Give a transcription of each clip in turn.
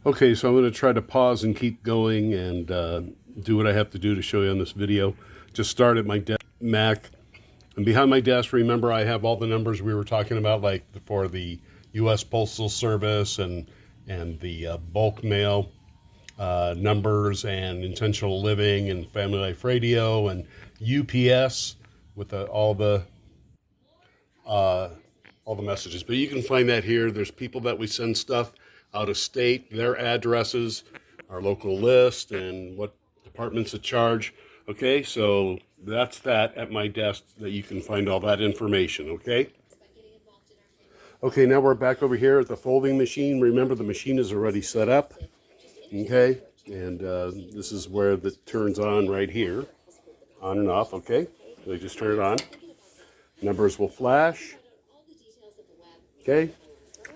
Okay, so I'm going to try to pause and keep going and do what I have to do to show you on this video. Just start at my Mac. And behind my desk, remember I have all the numbers we were talking about, like for the U.S. Postal Service and the bulk mail numbers and intentional living and family life radio and UPS with all the messages. But you can find that here. There's people that we send stuff out of state, their addresses, our local list, and what departments at charge. Okay, so that's that at my desk that you can find all that information. Okay. Okay, now we're back over here at the folding machine. Remember, the machine is already set up. Okay, and this is where it turns on right here, on and off. Okay, so you just turn it on. Numbers will flash. Okay,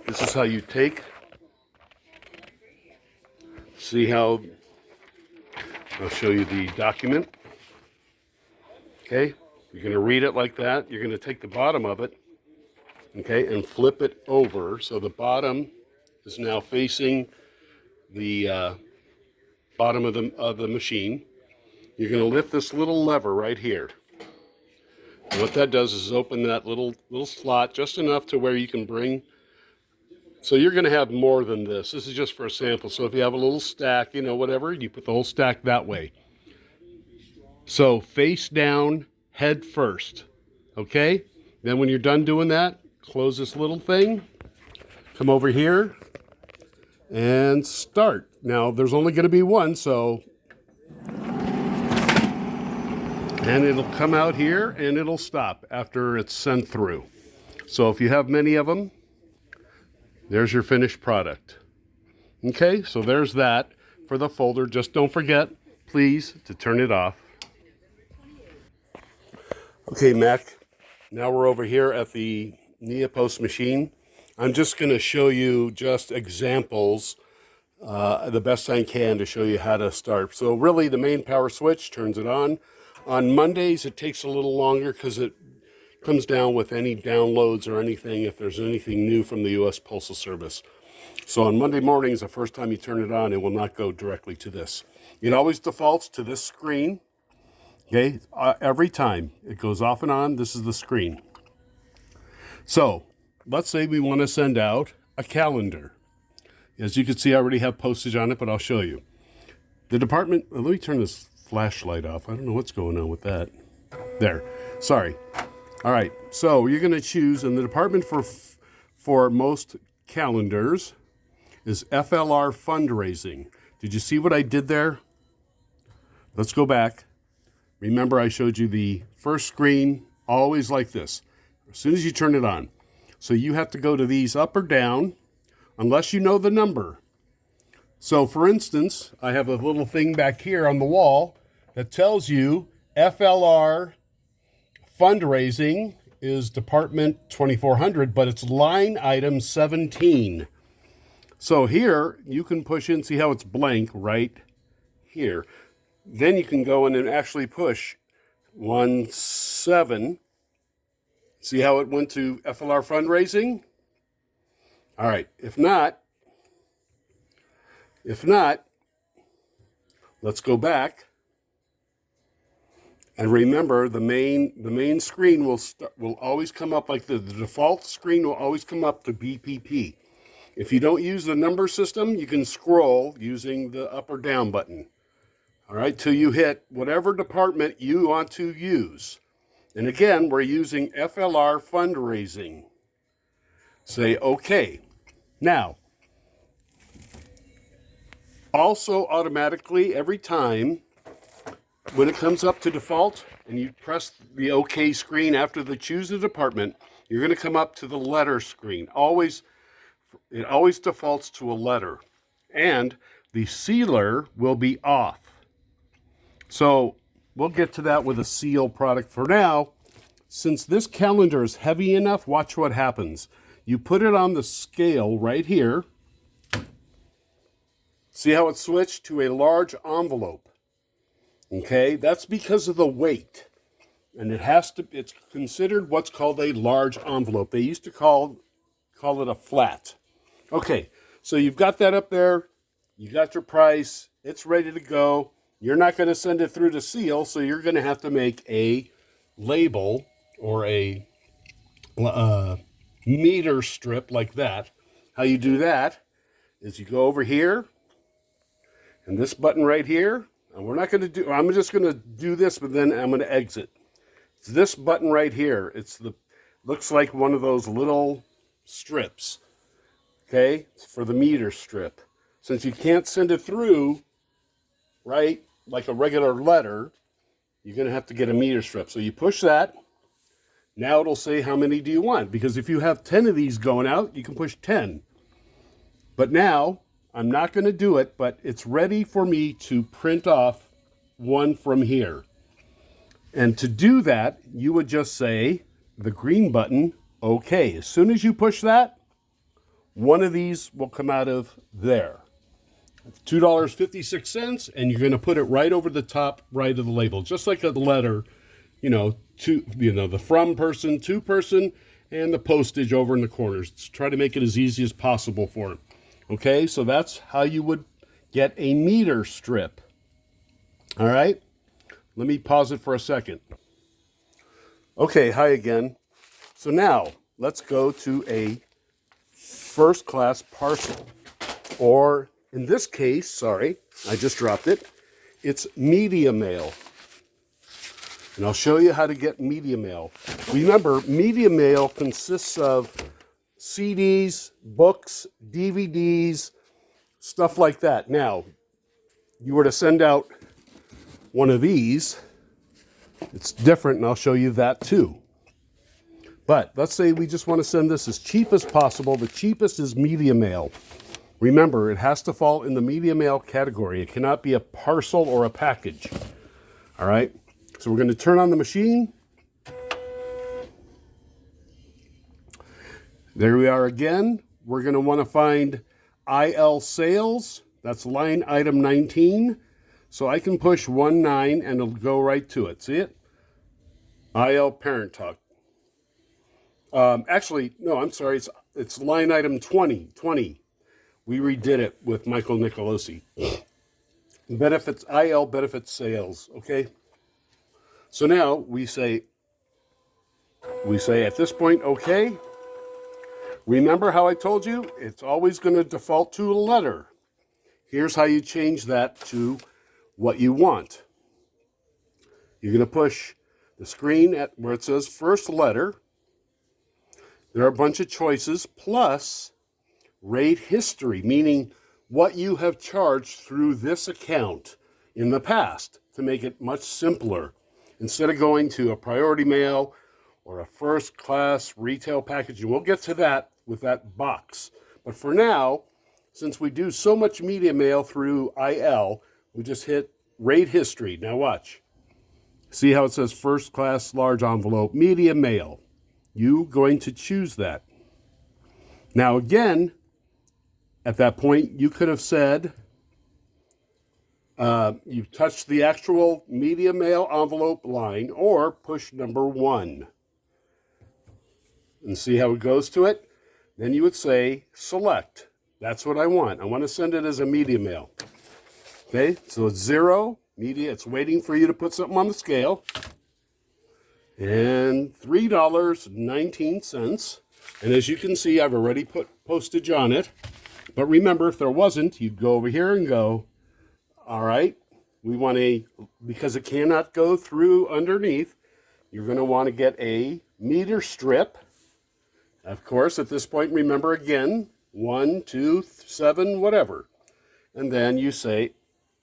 this is how you take. See how I'll show you the document. Okay, you're going to read it like that. You're going to take the bottom of it, okay, and flip it over so the bottom is now facing the bottom of the machine. You're going to lift this little lever right here. And what that does is open that little slot just enough to where you can bring. So you're going to have more than this. This is just for a sample. So if you have a little stack, you know, whatever, you put the whole stack that way. So face down, head first. Okay? Then when you're done doing that, close this little thing. Come over here and start. Now, there's only going to be one, so. And it'll come out here and it'll stop after it's sent through. So if you have many of them, there's your finished product. Okay, so there's that for the folder. Just don't forget, please, to turn it off. Okay, Mac, now we're over here at the Neopost machine. I'm just going to show you just examples, the best I can to show you how to start. So really, the main power switch turns it on. On Mondays, it takes a little longer because it comes down with any downloads or anything, if there's anything new from the U.S. Postal Service. So on Monday mornings, the first time you turn it on, it will not go directly to this. It always defaults to this screen. Okay, every time it goes off and on, this is the screen. So let's say we want to send out a calendar. As you can see, I already have postage on it, but I'll show you. The department, let me turn this flashlight off. I don't know what's going on with that. There, sorry. All right, so you're going to choose, and the department for most calendars is FLR fundraising. Did you see what I did there? Let's go back. Remember, I showed you the first screen, always like this, as soon as you turn it on. So you have to go to these up or down, unless you know the number. So for instance, I have a little thing back here on the wall that tells you FLR fundraising is Department 2400, but it's line item 17. So here you can push in, see how it's blank right here. Then you can go in and actually push 17. See how it went to FLR fundraising? All right, if not, let's go back. And remember, the main screen will always come up like the default screen will always come up to BPP. If you don't use the number system, you can scroll using the up or down button. All right, till you hit whatever department you want to use. And again, we're using FLR fundraising. Say OK. Now, also automatically every time when it comes up to default and you press the OK screen after the choose the department, you're going to come up to the letter screen. It always defaults to a letter. And the sealer will be off. So we'll get to that with a seal product. For now, since this calendar is heavy enough, watch what happens. You put it on the scale right here. See how it switched to a large envelope? Okay, that's because of the weight. And it's considered what's called a large envelope. They used to call it a flat. Okay, so you've got that up there. You got your price. It's ready to go. You're not going to send it through to seal, so you're going to have to make a label or a meter strip like that. How you do that is you go over here and this button right here, and we're not going to do, I'm just going to do this, but then I'm going to exit. It's this button right here. Looks like one of those little strips, okay? It's for the meter strip. Since you can't send it through, right, like a regular letter, you're going to have to get a meter strip. So you push that. Now it'll say how many do you want, because if you have 10 of these going out, you can push 10. But now I'm not going to do it, but it's ready for me to print off one from here. And to do that, you would just say the green button, okay. As soon as you push that, one of these will come out of there. It's $2.56, and you're going to put it right over the top right of the label, just like a letter, the from person, to person, and the postage over in the corners. Try to make it as easy as possible for them. Okay, so that's how you would get a meter strip. All right, let me pause it for a second. Okay, hi again. So now let's go to a first class parcel, or in this case, sorry, I just dropped it. It's media mail. And I'll show you how to get media mail. Remember, media mail consists of CDs, books, DVDs, stuff like that. Now, you were to send out one of these, it's different, and I'll show you that too. But let's say we just want to send this as cheap as possible. The cheapest is media mail. Remember, it has to fall in the media mail category. It cannot be a parcel or a package. All right? So we're going to turn on the machine. There we are again. We're going to want to find IL sales. That's line item 19. So I can push 19 and it'll go right to it. See it? IL parent talk. Actually, no, I'm sorry. It's line item 20. We redid it with Michael Nicolosi. Benefits, IL benefits sales. Okay. So now we say at this point, okay. Remember how I told you? It's always going to default to a letter. Here's how you change that to what you want. You're going to push the screen at where it says first letter. There are a bunch of choices, plus rate history, meaning what you have charged through this account in the past to make it much simpler. Instead of going to a priority mail or a first class retail package, and we'll get to that with that box. But for now, since we do so much media mail through IL, we just hit rate history. Now watch. See how it says first class large envelope media mail. You're going to choose that. Now again, at that point, you could have said, you touched the actual media mail envelope line, or push number 1. And see how it goes to it? Then you would say, select. That's what I want. I want to send it as a media mail. Okay, so it's 0, media, it's waiting for you to put something on the scale. And $3.19. And as you can see, I've already put postage on it. But remember, if there wasn't, you'd go over here and go, all right, we want because it cannot go through underneath, you're going to want to get a meter strip. Of course, at this point, remember again, 1, 2, 7, whatever. And then you say,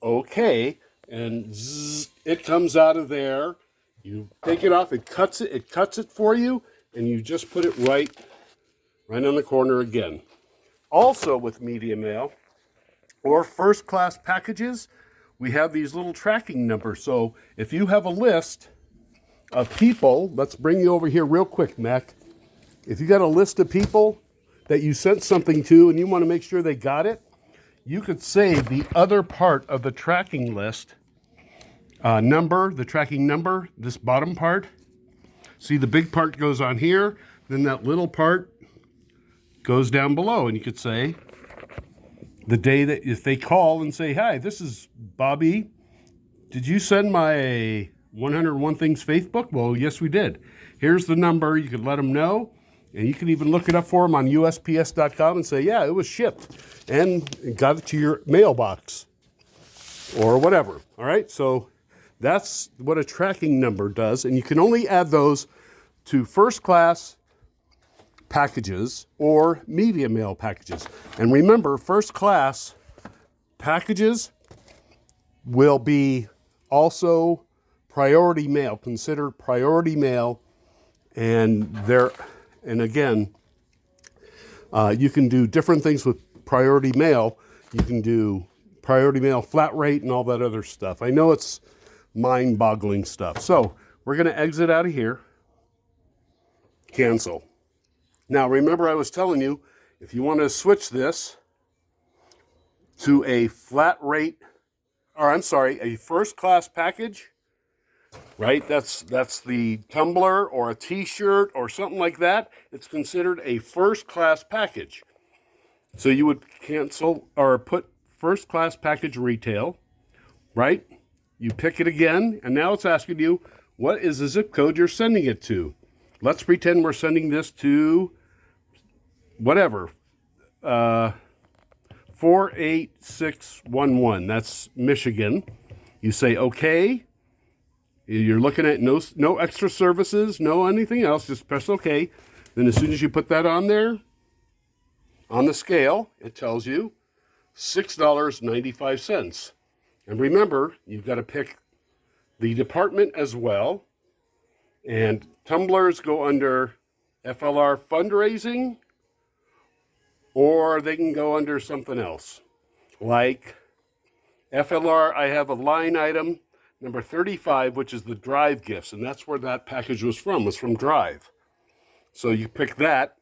okay, and zzz, it comes out of there. You take it off, it cuts it for you, and you just put it right on the corner again. Also with media mail or first class packages, we have these little tracking numbers. So if you have a list of people, let's bring you over here real quick, Mack. If you got a list of people that you sent something to and you want to make sure they got it, you could say the other part of the tracking list the tracking number, this bottom part. See, the big part goes on here, then that little part goes down below, and you could say the day that if they call and say, "Hi, this is Bobby. Did you send my 101 Things Faith book?" Well, yes, we did. Here's the number. You can let them know. And you can even look it up for them on USPS.com and say, yeah, it was shipped and it got it to your mailbox or whatever. All right. So that's what a tracking number does. And you can only add those to first class packages or media mail packages. And remember, first class packages will be also priority mail, considered priority mail. And again, you can do different things with priority mail. You can do priority mail flat rate and all that other stuff. I know it's mind-boggling stuff. So we're going to exit out of here. Cancel. Now, remember I was telling you, if you want to switch this to a flat rate, a first-class package, right? That's the tumbler or a t-shirt or something like that. It's considered a first-class package. So you would cancel or put first-class package retail, right? You pick it again, and now it's asking you, what is the zip code you're sending it to? Let's pretend we're sending this to whatever, 48611. That's Michigan. You say, okay. You're looking at no extra services, no anything else, just press OK. Then as soon as you put that on there, on the scale, it tells you $6.95. And remember, you've got to pick the department as well. And tumblers go under FLR fundraising, or they can go under something else. Like FLR, I have a line item, number 35, which is the Drive gifts, and that's where that package was from Drive. So you pick that,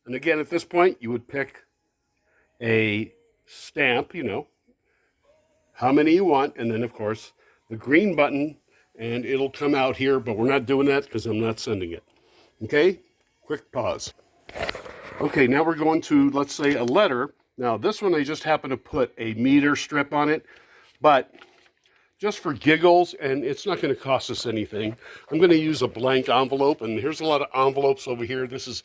and again, at this point, you would pick a stamp, how many you want, and then, of course, the green button, and it'll come out here, but we're not doing that because I'm not sending it. Okay? Quick pause. Okay, now we're going to, let's say, a letter. Now, this one, I just happen to put a meter strip on it, but just for giggles, and it's not going to cost us anything, I'm going to use a blank envelope, and here's a lot of envelopes over here. This is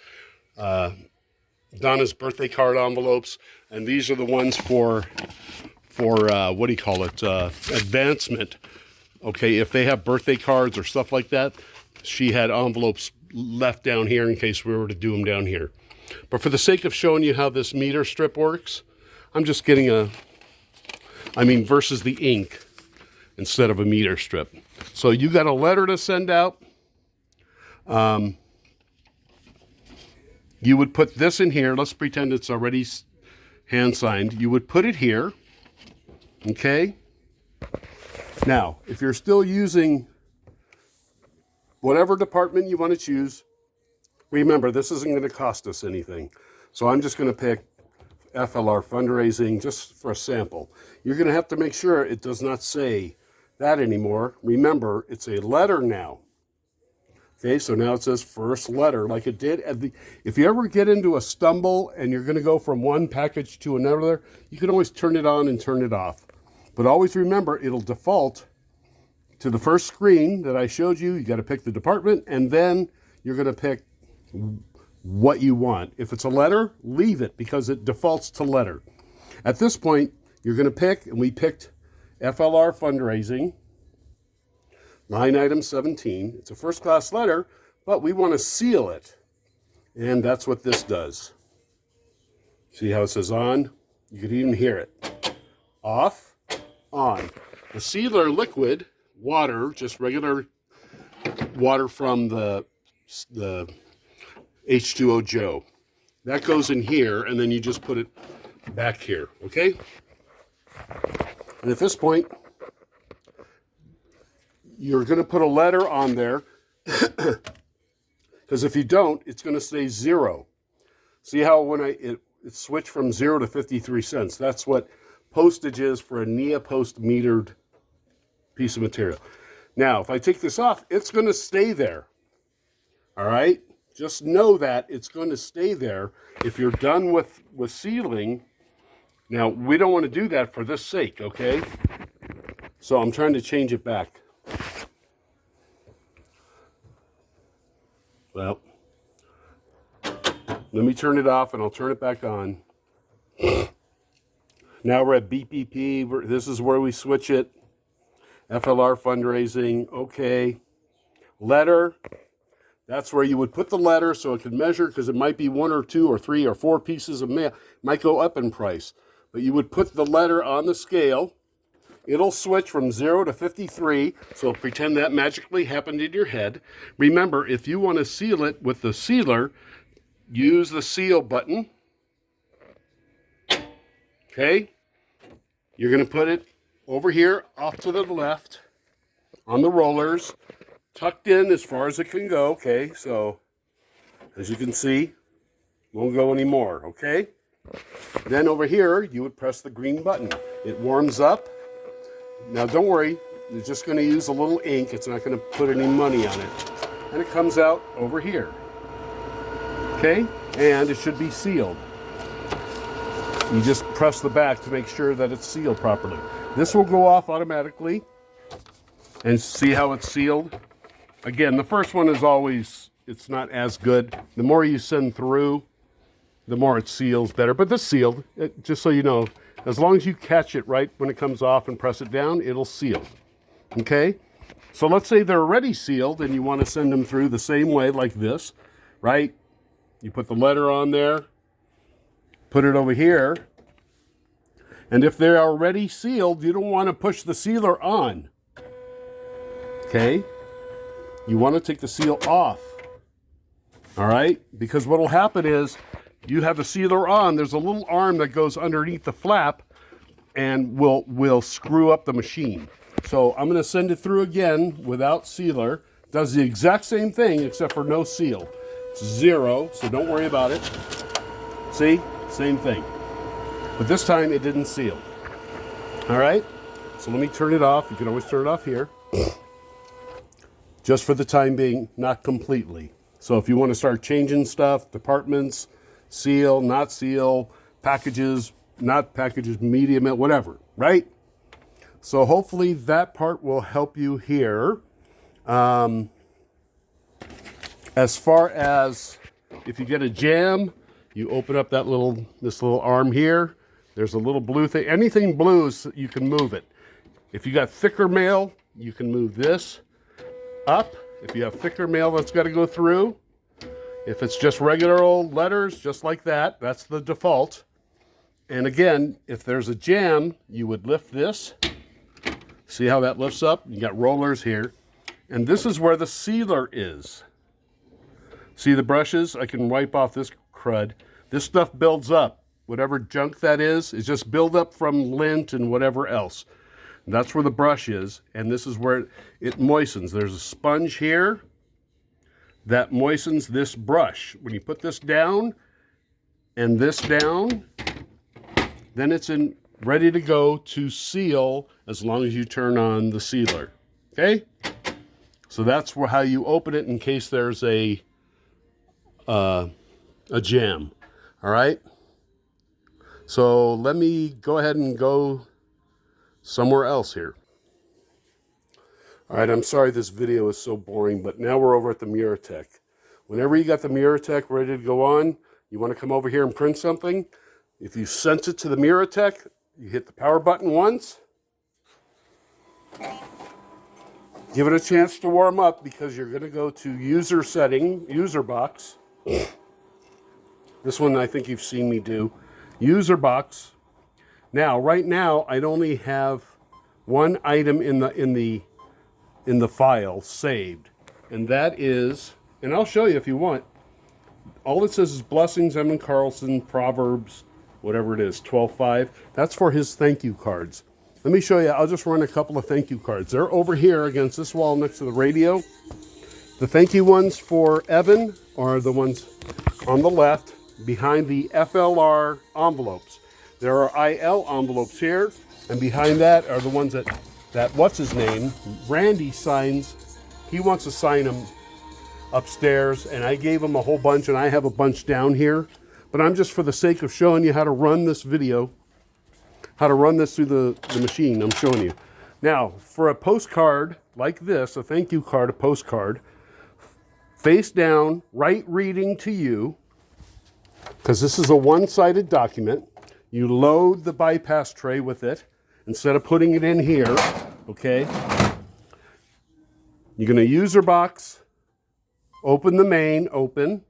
Donna's birthday card envelopes, and these are the ones for what do you call it, advancement. Okay, if they have birthday cards or stuff like that, she had envelopes left down here in case we were to do them down here. But for the sake of showing you how this meter strip works, I'm just getting versus the ink instead of a meter strip. So you got a letter to send out. You would put this in here. Let's pretend it's already hand signed. You would put it here. Okay. Now, if you're still using whatever department you want to choose, remember, this isn't going to cost us anything. So I'm just going to pick FLR fundraising just for a sample. You're going to have to make sure it does not say that anymore. Remember, it's a letter now. Okay, so now it says first letter like it did at the, if you ever get into a stumble and you're going to go from one package to another, you can always turn it on and turn it off. But always remember, it'll default to the first screen that I showed you. You got to pick the department, and then you're going to pick what you want. If it's a letter, leave it because it defaults to letter. At this point, you're going to pick, and we picked FLR fundraising, line item 17. It's a first class letter, but we want to seal it. And that's what this does. See how it says on? You can even hear it. Off, on. The sealer liquid, water, just regular water from the H2O Joe. That goes in here, and then you just put it back here, okay? And at this point, you're going to put a letter on there, because if you don't, it's going to say 0. See how when it switched from 0 to 53 cents? That's what postage is for a Neopost metered piece of material. Now, if I take this off, it's going to stay there. All right? Just know that it's going to stay there. If you're done with sealing, Now, we don't want to do that for this sake, okay? So I'm trying to change it back. Well, let me turn it off and I'll turn it back on. Now we're at BPP. This is where we switch it. FLR fundraising, okay. Letter, that's where you would put the letter so it could measure, because it might be 1 or 2 or 3 or 4 pieces of mail. It might go up in price. But you would put the letter on the scale. It'll switch from 0 to 53, so pretend that magically happened in your head. Remember, if you want to seal it with the sealer, use the seal button. Okay? You're going to put it over here, off to the left, on the rollers, tucked in as far as it can go, okay? So, as you can see, won't go anymore, okay? Then over here, you would press the green button. It warms up. Now, don't worry, it's just going to use a little ink. It's not going to put any money on it. And it comes out over here, okay? And it should be sealed. You just press the back to make sure that it's sealed properly. This will go off automatically. And see how it's sealed? Again, the first one is always, it's not as good. The more you send through, the more it seals better. But this sealed, just so you know, as long as you catch it right when it comes off and press it down, it'll seal. Okay? So let's say they're already sealed and you want to send them through the same way like this, right? You put the letter on there, put it over here. And if they're already sealed, you don't want to push the sealer on. Okay? You want to take the seal off. All right? Because what will happen is you have the sealer on, there's a little arm that goes underneath the flap and will screw up the machine. So I'm going to send it through again without sealer. Does the exact same thing except for no seal. It's 0, so don't worry about it. See? Same thing. But this time it didn't seal. All right? So let me turn it off. You can always turn it off here. Just for the time being, not completely. So if you want to start changing stuff, departments, seal, not seal, packages, not packages, medium, whatever, right? So hopefully that part will help you here. As far as if you get a jam, you open up that this little arm here. There's a little blue thing. Anything blue, you can move it. If you got thicker mail, you can move this up. If you have thicker mail that's got to go through. If it's just regular old letters, just like that, that's the default. And again, if there's a jam, you would lift this. See how that lifts up? You got rollers here. And this is where the sealer is. See the brushes? I can wipe off this crud. This stuff builds up. Whatever junk that is just build up from lint and whatever else. And that's where the brush is. And this is where it moistens. There's a sponge here that moistens this brush. When you put this down and this down, then it's ready to go to seal as long as you turn on the sealer. Okay? So that's how you open it in case there's a jam. All right? So let me go ahead and go somewhere else here. All right, I'm sorry this video is so boring, but now we're over at the Muratech. Whenever you got the Muratech ready to go on, you want to come over here and print something. If you sense it to the Muratech, you hit the power button once. Give it a chance to warm up because you're going to go to user setting, user box. This one I think you've seen me do. User box. Now, right now, I only have one item in the file saved, and that is, and I'll show you if you want. All it says is Blessings, Evan Carlson, Proverbs, whatever it is, 12:5. That's for his thank you cards. Let me show you. I'll just run a couple of thank you cards. They're over here against this wall next to the radio. The thank you ones for Evan are the ones on the left behind the FLR envelopes. There are IL envelopes here, and behind that are the ones that what's his name, Randy signs. He wants to sign them upstairs, and I gave him a whole bunch, and I have a bunch down here. But I'm just for the sake of showing you how to run this video. how to run this through the machine. I'm showing you. Now, for a postcard like this, a thank you card, a postcard, face down, right reading to you, because this is a one-sided document. You load the bypass tray with it instead of putting it in here, okay? You're going to user box, open the main, open.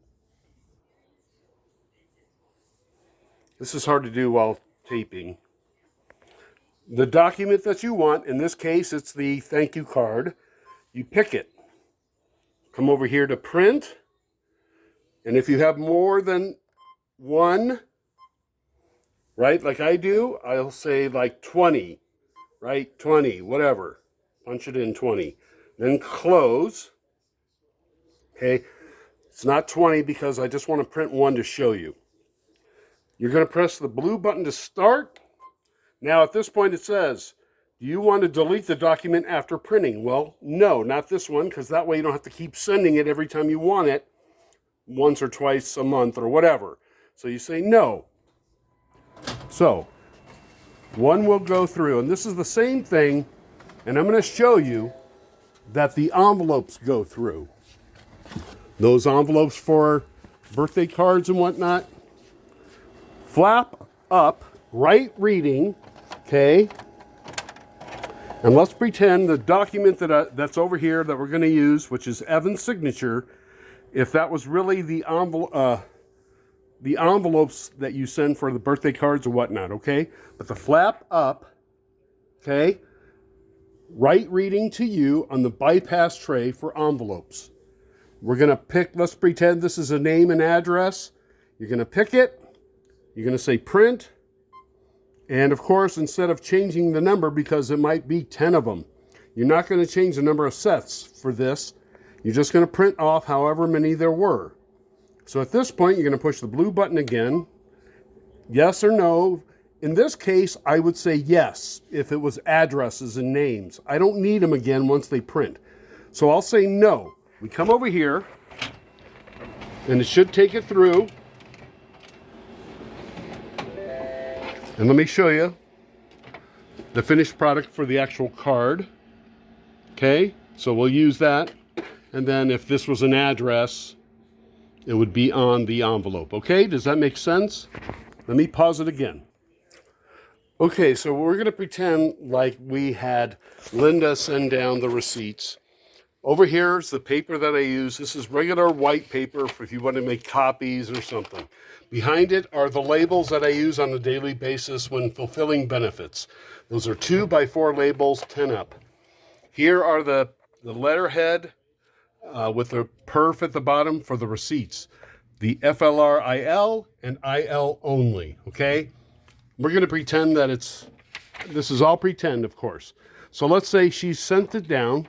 This is hard to do while taping. The document that you want, in this case, it's the thank you card. You pick it. Come over here to print. And if you have more than one, right, like I do, I'll say like 20, right, 20, whatever. Punch it in 20. Then close. Okay, it's not 20 because I just want to print one to show you. You're going to press the blue button to start. Now at this point it says, do you want to delete the document after printing? Well, no, not this one, because that way you don't have to keep sending it every time you want it, once or twice a month or whatever. So you say no. So one will go through, and this is the same thing, and I'm going to show you that the envelopes go through. Those envelopes for birthday cards and whatnot, flap up, right reading, okay? And let's pretend the document that's over here that we're going to use, which is Evan's signature, if that was really the envelopes that you send for the birthday cards or whatnot, okay? But the flap up, okay? Right reading to you on the bypass tray for envelopes. We're going to pick, let's pretend this is a name and address. You're going to pick it. You're going to say print. And of course, instead of changing the number, because it might be 10 of them, you're not going to change the number of sets for this. You're just going to print off however many there were. So at this point, you're going to push the blue button again. Yes or no. In this case, I would say yes if it was addresses and names. I don't need them again once they print. So I'll say no. We come over here, and it should take it through. And let me show you the finished product for the actual card. Okay, so we'll use that. And then if this was an address, it would be on the envelope. Okay, does that make sense? Let me pause it again. Okay, so we're going to pretend like we had Linda send down the receipts. Over here is the paper that I use. This is regular white paper for if you want to make copies or something. Behind it are the labels that I use on a daily basis when fulfilling benefits. Those are 2x4 labels, 10 up. Here are the letterhead with the perf at the bottom for the receipts. The FLRIL and IL only, okay? We're going to pretend that this is all pretend, of course. So let's say she sent it down.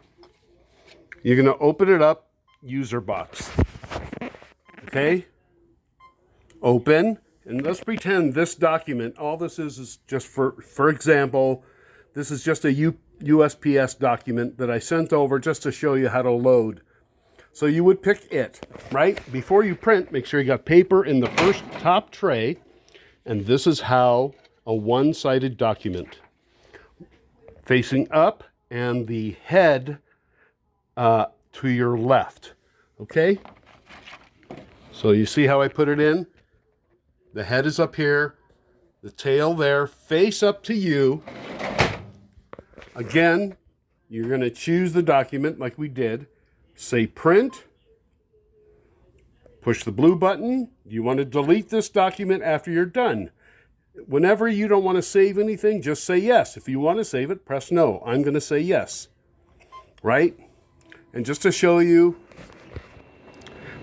You're going to open it up, user box. Okay? Open. And let's pretend this document, all this is just for example, this is just a USPS document that I sent over just to show you how to load. So you would pick it, right? Before you print, make sure you got paper in the first top tray. And this is how a one-sided document. Facing up and the head to your left, okay? So you see how I put it in? The head is up here, the tail there, face up to you. Again, you're going to choose the document like we did. Say print. Push the blue button. You want to delete this document after you're done. Whenever you don't want to save anything, just say yes. If you want to save it, press no. I'm going to say yes, right? And just to show you,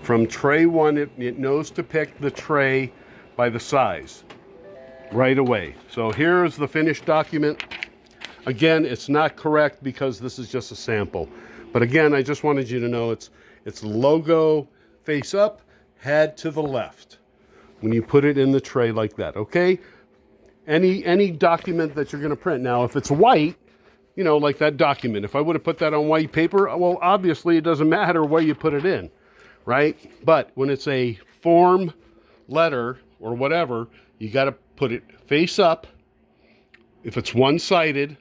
from tray 1, it knows to pick the tray by the size right away. So here's the finished document. Again, it's not correct because this is just a sample. But again, I just wanted you to know it's logo face up, head to the left when you put it in the tray like that, okay? Any document that you're going to print. Now, if it's white, you know, like that document, if I would have put that on white paper, well, obviously it doesn't matter where you put it in, right? But when it's a form letter or whatever, you got to put it face up, if it's one-sided,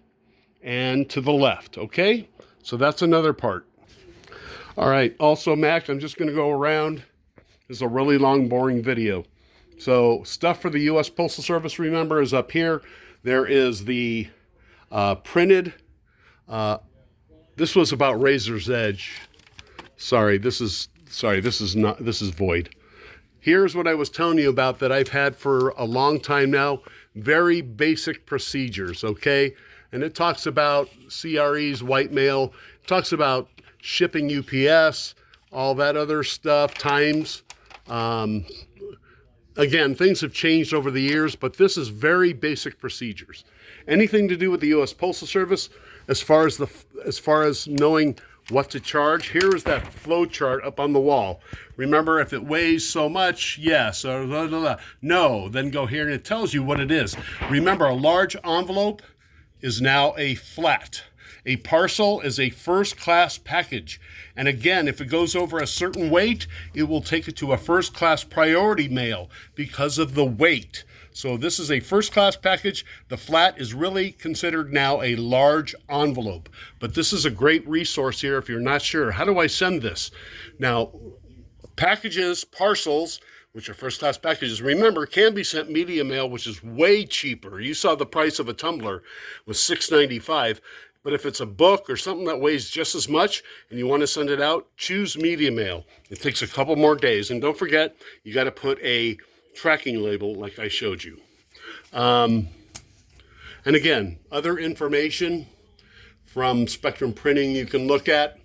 and to the left, okay? So that's another part. All right, also Mack, I'm just gonna go around. This is a really long, boring video. So stuff for the U.S. Postal Service, remember, is up here. There is the printed, this was about Razor's Edge. This is void. Here's what I was telling you about that I've had for a long time now. Very basic procedures, okay? And it talks about CREs, white mail. It talks about shipping UPS, all that other stuff, times. Again, things have changed over the years, but this is very basic procedures. Anything to do with the U.S. Postal Service, as far as knowing what to charge, here is that flow chart up on the wall. Remember, if it weighs so much, yes, or blah, blah, blah. No, then go here and it tells you what it is. Remember, a large envelope is now a flat. A parcel is a first-class package. And again, if it goes over a certain weight, it will take it to a first-class priority mail because of the weight. So this is a first-class package. The flat is really considered now a large envelope. But this is a great resource here if you're not sure. How do I send this? Now, packages, parcels, which are first-class packages, remember, can be sent media mail, which is way cheaper. You saw the price of a tumbler was $6.95. But if it's a book or something that weighs just as much and you want to send it out, choose media mail. It takes a couple more days. And don't forget, you got to put a tracking label like I showed you. And again, other information from Spectrum Printing you can look at.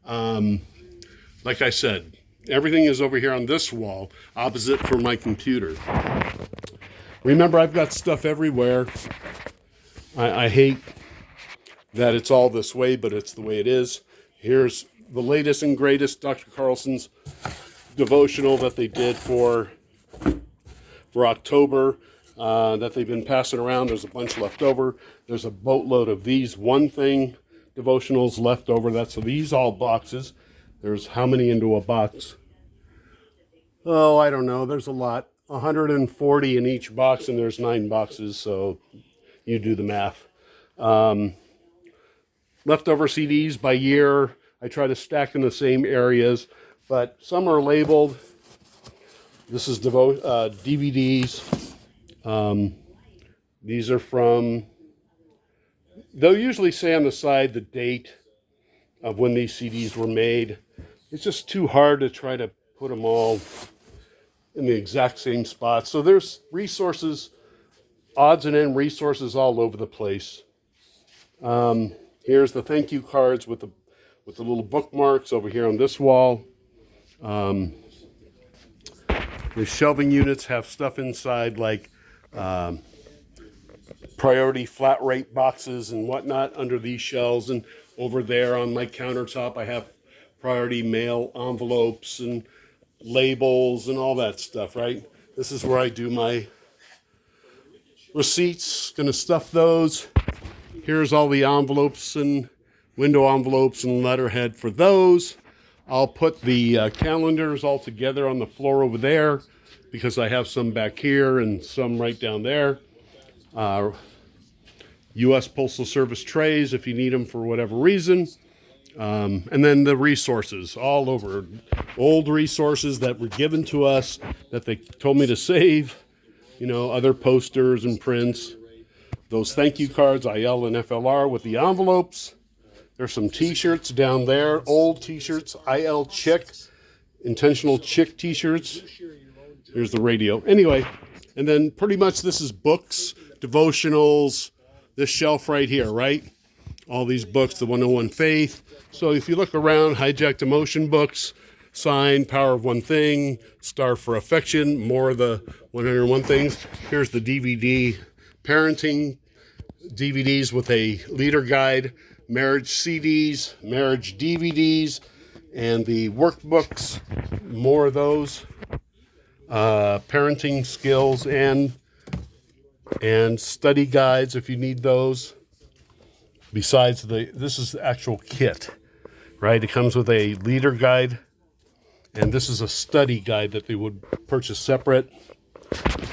Like I said, everything is over here on this wall, opposite from my computer. Remember, I've got stuff everywhere. I hate that it's all this way, but it's the way it is. Here's the latest and greatest Dr. Carlson's devotional that they did for October that they've been passing around. There's a bunch left over. There's a boatload of these one thing devotionals left over. That's these all boxes. There's how many into a box? Oh, I don't know. There's a lot. 140 in each box, and there's 9 boxes, so you do the math. Leftover CDs by year. I try to stack in the same areas, but some are labeled. This is DVDs. These are from, they'll usually say on the side the date of when these CDs were made. It's just too hard to try to put them all in the exact same spot. So there's resources, odds and end resources all over the place. Here's the thank you cards with the little bookmarks over here on this wall. The shelving units have stuff inside like priority flat rate boxes and whatnot under these shelves, and over there on my countertop I have priority mail envelopes and labels and all that stuff, right? This is where I do my receipts, gonna stuff those. Here's all the envelopes and window envelopes and letterhead for those. I'll put the calendars all together on the floor over there because I have some back here and some right down there. U.S. Postal Service trays if you need them for whatever reason. And then the resources all over. Old resources that were given to us that they told me to save. You know, other posters and prints. Those thank you cards, IL and FLR with the envelopes. There's some t-shirts down there, old t-shirts, IL Chick, intentional Chick t-shirts. Here's the radio. Anyway, and then pretty much this is books, devotionals, this shelf right here, right? All these books, the 101 Faith. So if you look around, Hijacked Emotion books, Sign, Power of One Thing, Star for Affection, more of the 101 things. Here's the DVD, parenting DVDs with a leader guide, marriage CDs, marriage DVDs, and the workbooks, more of those, parenting skills and study guides if you need those. Besides this is the actual kit, right? It comes with a leader guide, and this is a study guide that they would purchase separate.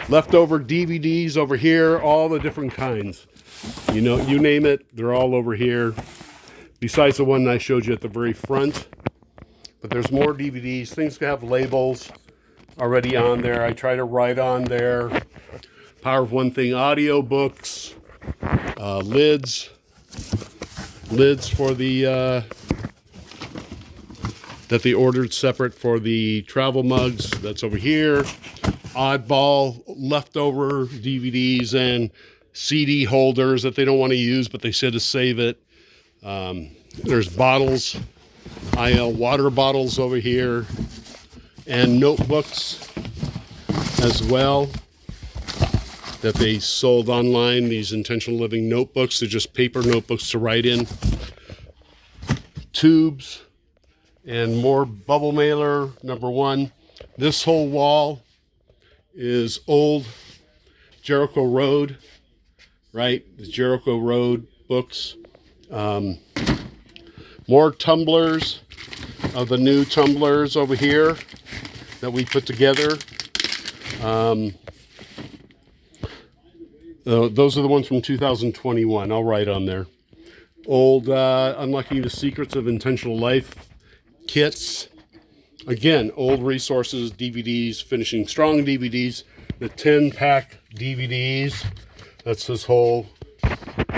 Leftover DVDs over here, all the different kinds. You know, you name it, they're all over here. Besides the one I showed you at the very front. But there's more DVDs. Things have labels already on there. I try to write on there. Power of One Thing audio books, lids for the that they ordered separate for the travel mugs. That's over here. Oddball leftover DVDs and CD holders that they don't want to use, but they said to save it. There's bottles, IL water bottles over here, and notebooks as well that they sold online. These intentional living notebooks, they're just paper notebooks to write in. Tubes and more bubble mailer, #1. This whole wall is old Jericho Road, right? The Jericho Road books. More tumblers of the new tumblers over here that we put together. Those are the ones from 2021. I'll write on there. Old Unlocking the Secrets of Intentional Life kits. Again, old resources, DVDs, Finishing Strong DVDs, the 10-pack DVDs. That's this whole